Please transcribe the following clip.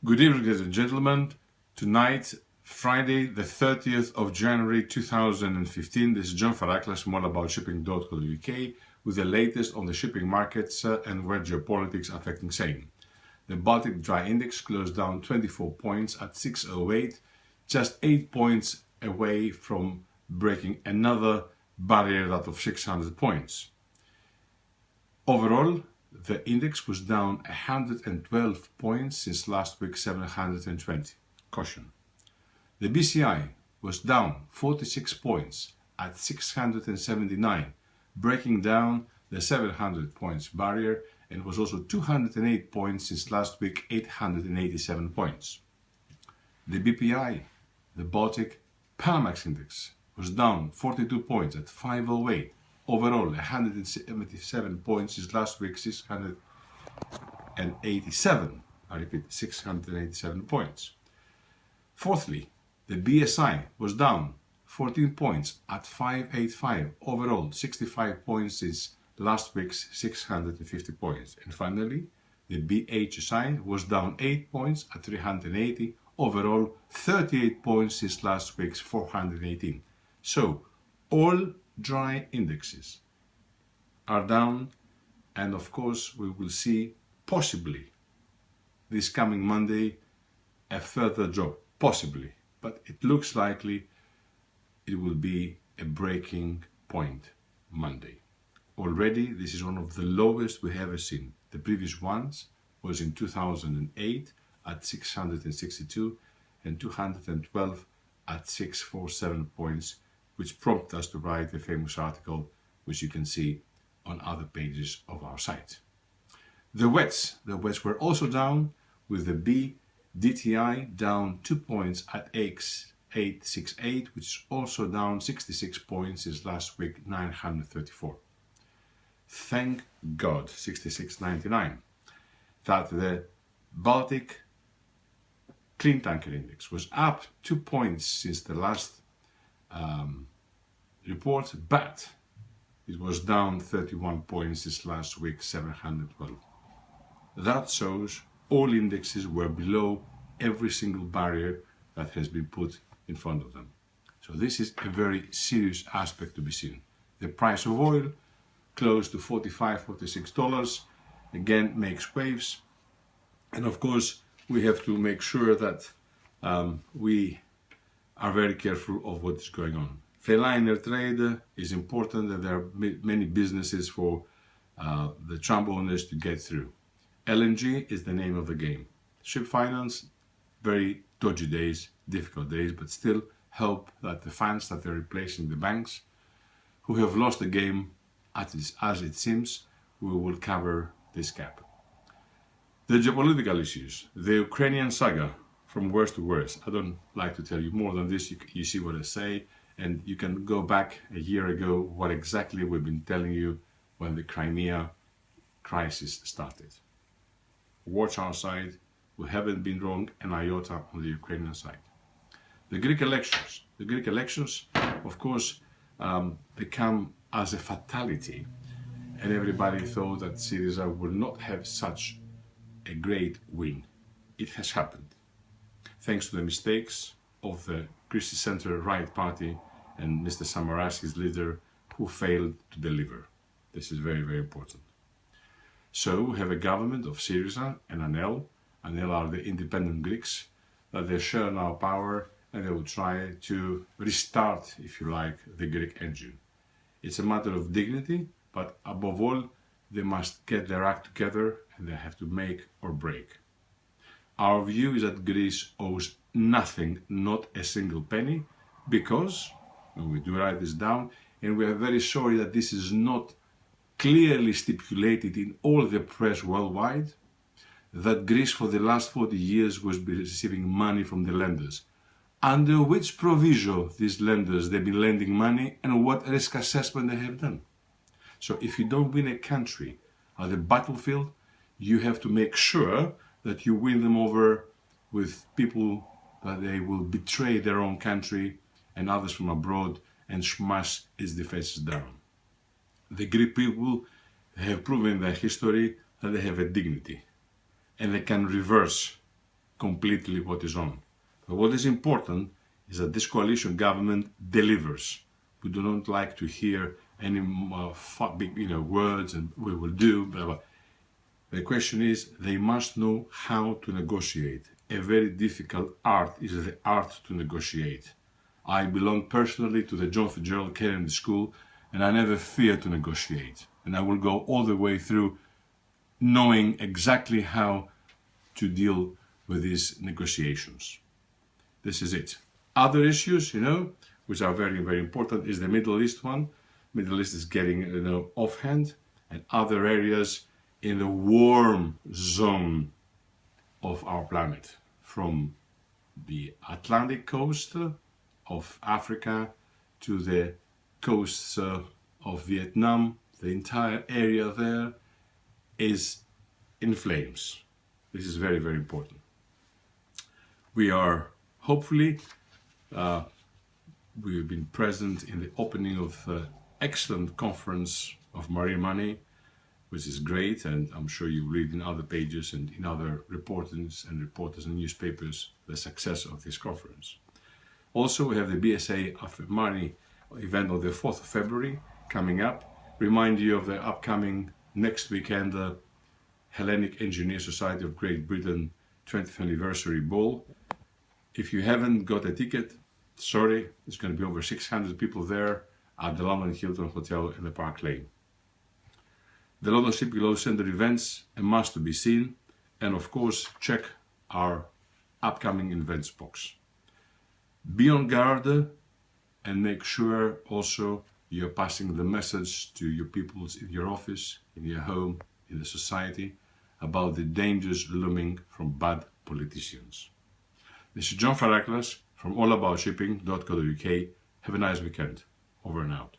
Good evening, ladies and gentlemen. Tonight, Friday, the 30th of January 2015, this is John Faraclas from Allaboutshipping.co.uk with the latest on the shipping markets and where geopolitics are affecting sailing. The Baltic Dry Index closed down 24 points at 608, just 8 points away from breaking another barrier that of 600 points. Overall, the index was down 112 points since last week, 720. Caution. The BCI was down 46 points at 679, breaking down the 700 points barrier, and was also 208 points since last week, 887 points. The BPI, the Baltic Panamax Index, was down 42 points at 508. Overall, 177 points since last week, 687. I repeat, 687 points. Fourthly, the BSI was down 14 points at 585. Overall, 65 points since last week's 650 points. And finally, the BHSI was down 8 points at 380. Overall, 38 points since last week's 418. So, all dry indexes are down, and of course we will see possibly this coming Monday a further drop, possibly, but it looks likely it will be a breaking point Monday. Already this is one of the lowest we have ever seen. The previous ones was in 2008 at 662 and 212 at 647 points, which prompted us to write a famous article which you can see on other pages of our site. The wets were also down, with the BDTI down 2 points at 868, which is also down 66 points since last week, 934. Thank God, 66.99, that the Baltic Clean Tanker Index was up 2 points since the last report, but it was down 31 points this last week, 712. That shows all indexes were below every single barrier that has been put in front of them. So this is a very serious aspect to be seen. The price of oil close to $45, $46 again makes waves, and of course we have to make sure that we are very careful of what is going on. The liner trade is important, and there are many businesses for the Trump owners to get through. LNG is the name of the game. Ship finance, very dodgy days, difficult days, but still hope that the funds that they're replacing the banks who have lost the game, as it seems, we will cover this gap. The geopolitical issues, the Ukrainian saga, from worst to worst. I don't like to tell you more than this. You see what I say, and you can go back a year ago what exactly we've been telling you when the Crimea crisis started. Watch our side. We haven't been wrong an iota on the Ukrainian side. The Greek elections. The Greek elections, of course, they come as a fatality, and everybody thought that Syriza will not have such a great win. It has happened, thanks to the mistakes of the Christian Center Right Party and Mr. Samaras, his leader, who failed to deliver. This is very, very important. So we have a government of Syriza and Anel. Anel are the independent Greeks, that they share now power, and they will try to restart, if you like, the Greek engine. It's a matter of dignity, but above all, they must get their act together, and they have to make or break. Our view is that Greece owes nothing, not a single penny, because, when we do write this down, and we are very sorry that this is not clearly stipulated in all the press worldwide, that Greece for the last 40 years was receiving money from the lenders. Under which proviso these lenders, they've been lending money, and what risk assessment they have done. So if you don't win a country at the battlefield, you have to make sure that you win them over with people that they will betray their own country and others from abroad and smash its defenses down. The Greek people have proven in their history that they have a dignity, and they can reverse completely what is on. But what is important is that this coalition government delivers. We do not like to hear any big, words and we will do, blah, blah. The question is, they must know how to negotiate. A very difficult art is the art to negotiate. I belong personally to the John Fitzgerald Kennedy School, and I never fear to negotiate. And I will go all the way through knowing exactly how to deal with these negotiations. This is it. Other issues, which are very, very important, is the Middle East one. Middle East is getting, offhand, and other areas in the warm zone of our planet, from the Atlantic coast of Africa to the coasts of Vietnam. The entire area there is in flames. This is very, very important. We are hopefully, we have been present in the opening of excellent conference of Marine Money, which is great, and I'm sure you read in other pages and in other reporters and newspapers the success of this conference. Also, we have the BSA of Money event on the 4th of February coming up. Remind you of the upcoming next weekend Hellenic Engineer Society of Great Britain 20th anniversary ball. If you haven't got a ticket, sorry, there's going to be over 600 people there at the London Hilton Hotel in the Park Lane. The London Shipping Law Centre events, a must to be seen, and of course check our upcoming events box. Be on guard and make sure also you're passing the message to your people in your office, in your home, in the society about the dangers looming from bad politicians. This is John Faraclas from Allaboutshipping.co.uk. Have a nice weekend. Over and out.